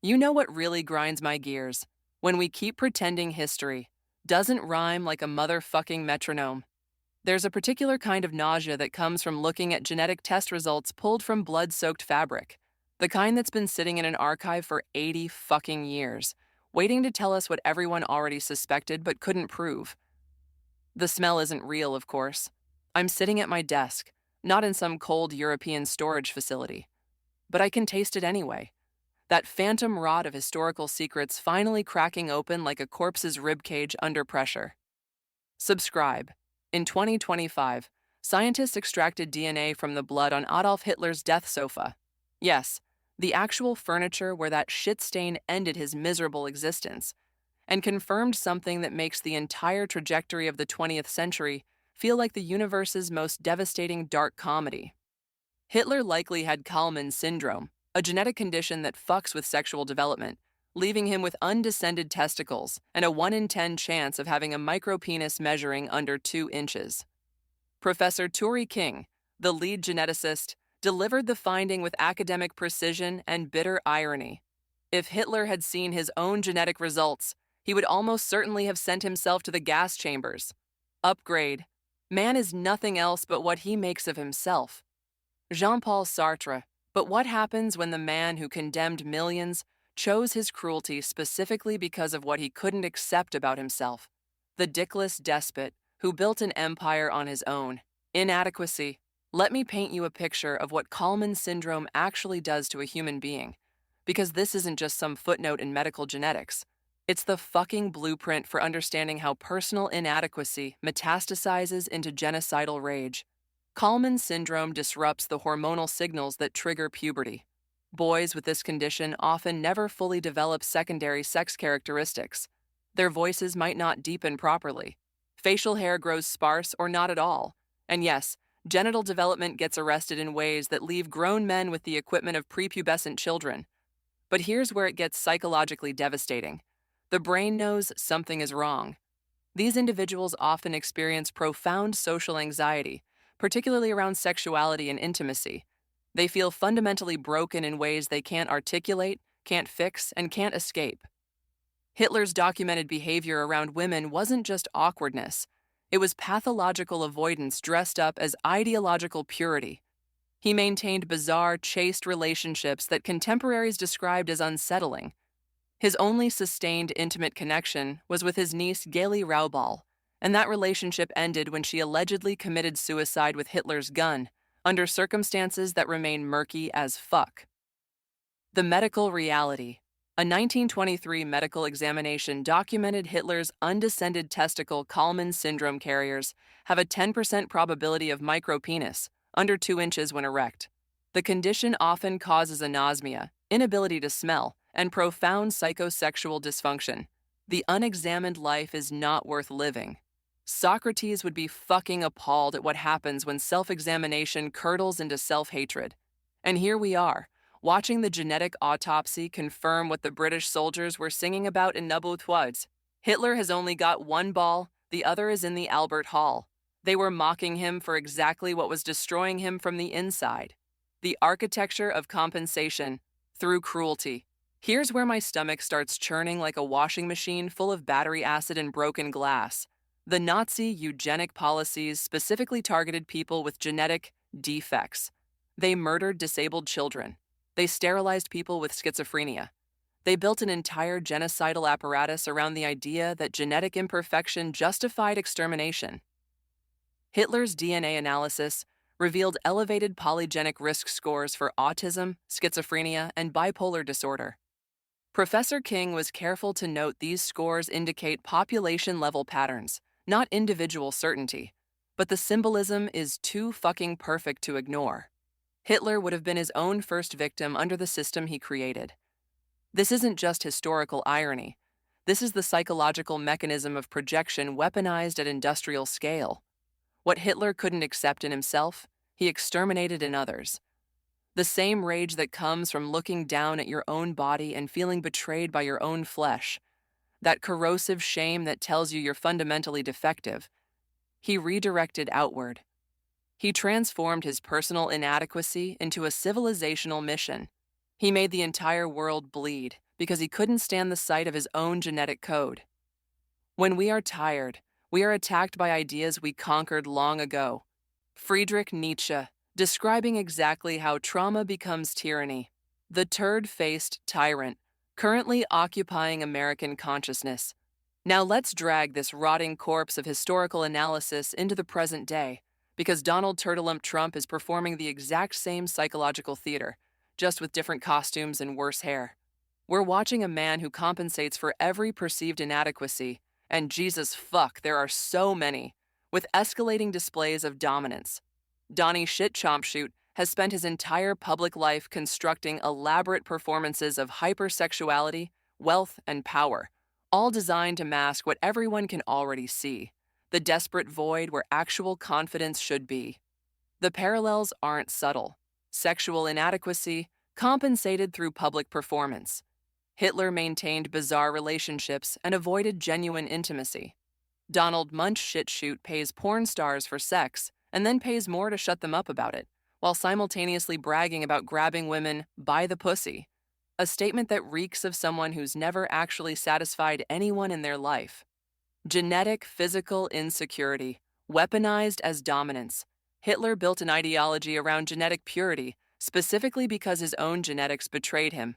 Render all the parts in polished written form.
You know what really grinds my gears? When we keep pretending history doesn't rhyme like a motherfucking metronome. There's a particular kind of nausea that comes from looking at genetic test results pulled from blood-soaked fabric. The kind that's been sitting in an archive for 80 fucking years, waiting to tell us what everyone already suspected but couldn't prove. The smell isn't real, of course. I'm sitting at my desk, not in some cold European storage facility. But I can taste it anyway. That phantom rot of historical secrets finally cracking open like a corpse's ribcage under pressure. Subscribe. In 2025, scientists extracted DNA from the blood on Adolf Hitler's death sofa. Yes, the actual furniture where that shit stain ended his miserable existence, and confirmed something that makes the entire trajectory of the 20th century feel like the universe's most devastating dark comedy. Hitler likely had Kallmann syndrome, a genetic condition that fucks with sexual development, leaving him with undescended testicles and a 1 in 10 chance of having a micropenis measuring under 2 inches. Professor Turi King, the lead geneticist, delivered the finding with academic precision and bitter irony. If Hitler had seen his own genetic results, he would almost certainly have sent himself to the gas chambers. Upgrade. Man is nothing else but what he makes of himself. Jean-Paul Sartre. But what happens when the man who condemned millions chose his cruelty specifically because of what he couldn't accept about himself? The dickless despot who built an empire on his own. Inadequacy. Let me paint you a picture of what Kallmann syndrome actually does to a human being. Because this isn't just some footnote in medical genetics. It's the fucking blueprint for understanding how personal inadequacy metastasizes into genocidal rage. Kallmann syndrome disrupts the hormonal signals that trigger puberty. Boys with this condition often never fully develop secondary sex characteristics. Their voices might not deepen properly. Facial hair grows sparse or not at all. And yes, genital development gets arrested in ways that leave grown men with the equipment of prepubescent children. But here's where it gets psychologically devastating. The brain knows something is wrong. These individuals often experience profound social anxiety, particularly around sexuality and intimacy. They feel fundamentally broken in ways they can't articulate, can't fix, and can't escape. Hitler's documented behavior around women wasn't just awkwardness. It was pathological avoidance dressed up as ideological purity. He maintained bizarre, chaste relationships that contemporaries described as unsettling. His only sustained intimate connection was with his niece Gaily Raubal, and that relationship ended when she allegedly committed suicide with Hitler's gun, under circumstances that remain murky as fuck. The medical reality. A 1923 medical examination documented Hitler's undescended testicle Kallmann syndrome carriers have a 10% probability of micropenis, under 2 inches when erect. The condition often causes anosmia, inability to smell, and profound psychosexual dysfunction. The unexamined life is not worth living. Socrates would be fucking appalled at what happens when self-examination curdles into self-hatred. And here we are, watching the genetic autopsy confirm what the British soldiers were singing about in Nabutwaz. Hitler has only got one ball, the other is in the Albert Hall. They were mocking him for exactly what was destroying him from the inside. The architecture of compensation through cruelty. Here's where my stomach starts churning like a washing machine full of battery acid and broken glass. The Nazi eugenic policies specifically targeted people with genetic defects. They murdered disabled children. They sterilized people with schizophrenia. They built an entire genocidal apparatus around the idea that genetic imperfection justified extermination. Hitler's DNA analysis revealed elevated polygenic risk scores for autism, schizophrenia, and bipolar disorder. Professor King was careful to note these scores indicate population-level patterns, not individual certainty, but the symbolism is too fucking perfect to ignore. Hitler would have been his own first victim under the system he created. This isn't just historical irony. This is the psychological mechanism of projection weaponized at industrial scale. What Hitler couldn't accept in himself, he exterminated in others. The same rage that comes from looking down at your own body and feeling betrayed by your own flesh. That corrosive shame that tells you you're fundamentally defective. He redirected outward. He transformed his personal inadequacy into a civilizational mission. He made the entire world bleed because he couldn't stand the sight of his own genetic code. When we are tired, we are attacked by ideas we conquered long ago. Friedrich Nietzsche, describing exactly how trauma becomes tyranny. The turd-faced tyrant, currently occupying American consciousness. Now let's drag this rotting corpse of historical analysis into the present day, because Donald Turtlump Trump is performing the exact same psychological theater, just with different costumes and worse hair. We're watching a man who compensates for every perceived inadequacy, and Jesus fuck, there are so many, with escalating displays of dominance. Donnie Shit-Chomp-Shoot has spent his entire public life constructing elaborate performances of hypersexuality, wealth, and power, all designed to mask what everyone can already see, the desperate void where actual confidence should be. The parallels aren't subtle. Sexual inadequacy, compensated through public performance. Hitler maintained bizarre relationships and avoided genuine intimacy. Donald Munch Shit-Shoot pays porn stars for sex and then pays more to shut them up about it, while simultaneously bragging about grabbing women by the pussy, a statement that reeks of someone who's never actually satisfied anyone in their life. Genetic physical insecurity, weaponized as dominance. Hitler built an ideology around genetic purity, specifically because his own genetics betrayed him.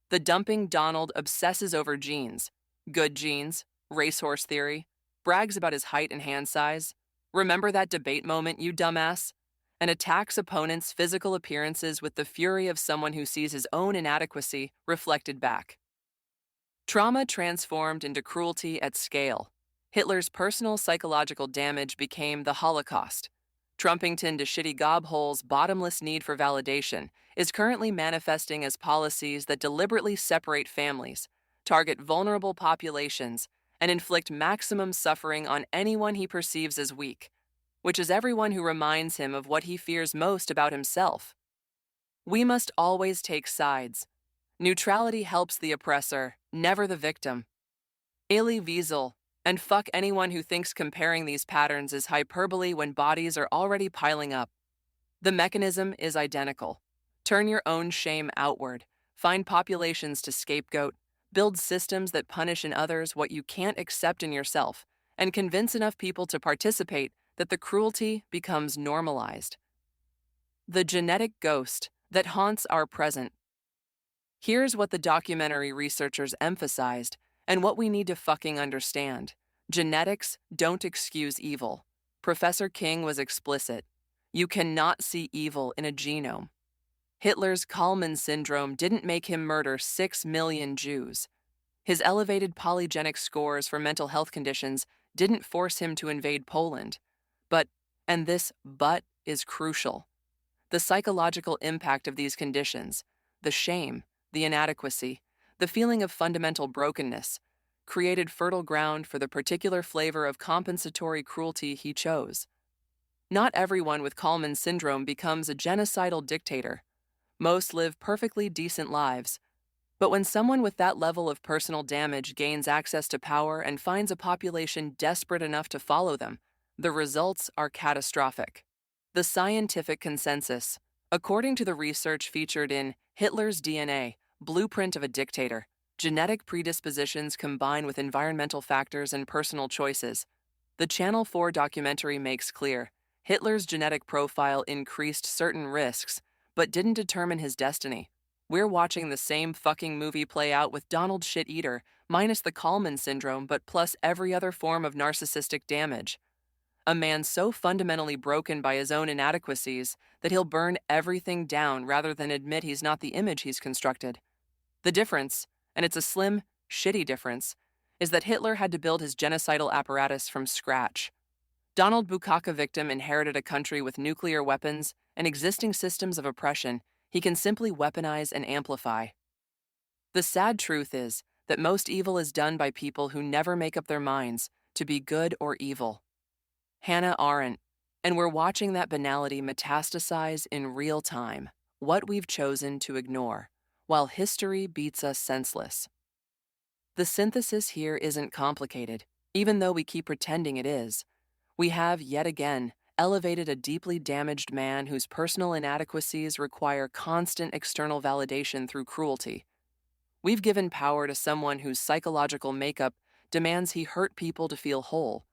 The dumping Donald obsesses over genes, good genes, racehorse theory, brags about his height and hand size. Remember that debate moment, you dumbass? And attacks opponents' physical appearances with the fury of someone who sees his own inadequacy reflected back. Trauma transformed into cruelty at scale. Hitler's personal psychological damage became the Holocaust. Trumpington to shitty gobhole's bottomless need for validation is currently manifesting as policies that deliberately separate families, target vulnerable populations, and inflict maximum suffering on anyone he perceives as weak, which is everyone who reminds him of what he fears most about himself. We must always take sides. Neutrality helps the oppressor, never the victim. Elie Wiesel, and fuck anyone who thinks comparing these patterns is hyperbole when bodies are already piling up. The mechanism is identical. Turn your own shame outward, find populations to scapegoat, build systems that punish in others what you can't accept in yourself, and convince enough people to participate that the cruelty becomes normalized. The genetic ghost that haunts our present. Here's what the documentary researchers emphasized and what we need to fucking understand. Genetics don't excuse evil. Professor King was explicit. You cannot see evil in a genome. Hitler's Kalman syndrome didn't make him murder 6 million Jews. His elevated polygenic scores for mental health conditions didn't force him to invade Poland. But, and this but is crucial, the psychological impact of these conditions, the shame, the inadequacy, the feeling of fundamental brokenness, created fertile ground for the particular flavor of compensatory cruelty he chose. Not everyone with Kalman syndrome becomes a genocidal dictator. Most live perfectly decent lives. But when someone with that level of personal damage gains access to power and finds a population desperate enough to follow them, the results are catastrophic. The scientific consensus, according to the research featured in Hitler's DNA, Blueprint of a Dictator, genetic predispositions combine with environmental factors and personal choices. The Channel 4 documentary makes clear Hitler's genetic profile increased certain risks, but didn't determine his destiny. We're watching the same fucking movie play out with Donald Shit-Eater, minus the Kalman syndrome, but plus every other form of narcissistic damage. A man so fundamentally broken by his own inadequacies that he'll burn everything down rather than admit he's not the image he's constructed. The difference, and it's a slim, shitty difference, is that Hitler had to build his genocidal apparatus from scratch. Donald Bukaka victim inherited a country with nuclear weapons and existing systems of oppression he can simply weaponize and amplify. The sad truth is that most evil is done by people who never make up their minds to be good or evil. Hannah Arendt, and we're watching that banality metastasize in real time, what we've chosen to ignore, while history beats us senseless. The synthesis here isn't complicated, even though we keep pretending it is. We have, yet again, elevated a deeply damaged man whose personal inadequacies require constant external validation through cruelty. We've given power to someone whose psychological makeup demands he hurt people to feel whole,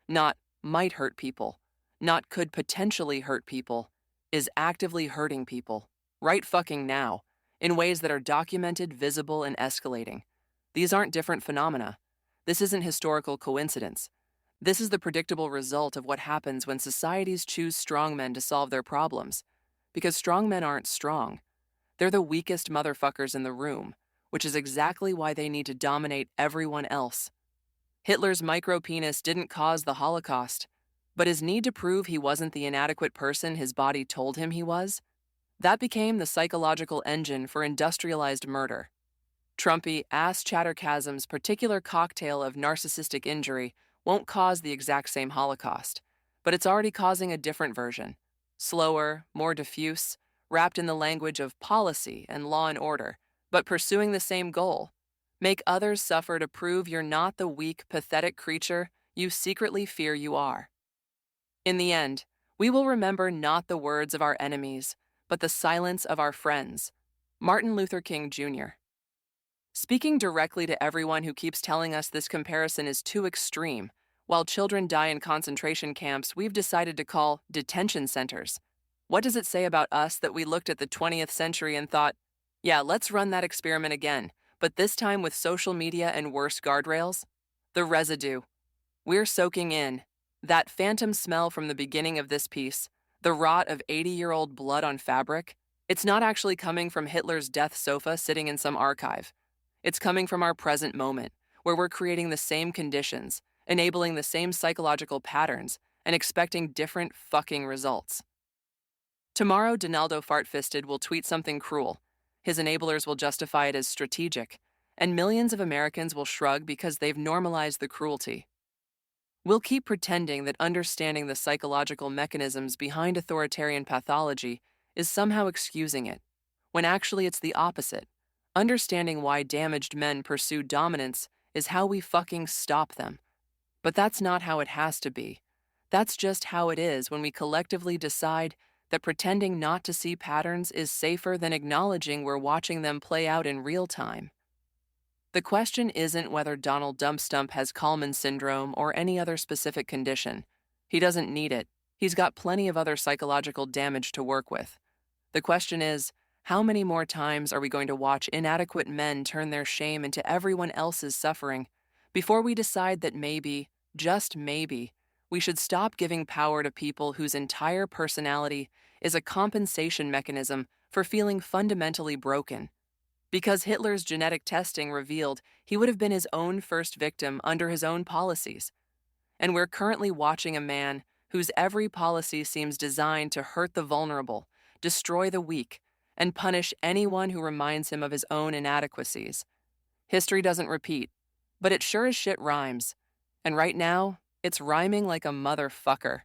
not might hurt people, not could potentially hurt people, is actively hurting people, right fucking now, in ways that are documented, visible, and escalating. These aren't different phenomena. This isn't historical coincidence. This is the predictable result of what happens when societies choose strongmen to solve their problems. Because strongmen aren't strong. They're the weakest motherfuckers in the room, which is exactly why they need to dominate everyone else. Hitler's micropenis didn't cause the Holocaust, but his need to prove he wasn't the inadequate person his body told him he was, that became the psychological engine for industrialized murder. Trumpy ass chatterchasm's particular cocktail of narcissistic injury won't cause the exact same Holocaust, but it's already causing a different version. Slower, more diffuse, wrapped in the language of policy and law and order, but pursuing the same goal. Make others suffer to prove you're not the weak, pathetic creature you secretly fear you are. In the end, we will remember not the words of our enemies, but the silence of our friends. Martin Luther King Jr. Speaking directly to everyone who keeps telling us this comparison is too extreme, while children die in concentration camps we've decided to call detention centers. What does it say about us that we looked at the 20th century and thought, yeah, let's run that experiment again, but this time with social media and worse guardrails? The residue. We're soaking in that phantom smell from the beginning of this piece, the rot of 80-year-old blood on fabric. It's not actually coming from Hitler's death sofa sitting in some archive. It's coming from our present moment, where we're creating the same conditions, enabling the same psychological patterns, and expecting different fucking results. Tomorrow, Donaldo Fartfisted will tweet something cruel. His enablers will justify it as strategic, and millions of Americans will shrug because they've normalized the cruelty. We'll keep pretending that understanding the psychological mechanisms behind authoritarian pathology is somehow excusing it, when actually it's the opposite. Understanding why damaged men pursue dominance is how we fucking stop them. But that's not how it has to be. That's just how it is when we collectively decide that pretending not to see patterns is safer than acknowledging we're watching them play out in real time. The question isn't whether Donald Dumpstump has Kallman syndrome or any other specific condition. He doesn't need it. He's got plenty of other psychological damage to work with. The question is, how many more times are we going to watch inadequate men turn their shame into everyone else's suffering before we decide that maybe, just maybe, we should stop giving power to people whose entire personality is a compensation mechanism for feeling fundamentally broken? Because Hitler's genetic testing revealed he would have been his own first victim under his own policies. And we're currently watching a man whose every policy seems designed to hurt the vulnerable, destroy the weak, and punish anyone who reminds him of his own inadequacies. History doesn't repeat, but it sure as shit rhymes. And right now, it's rhyming like a motherfucker.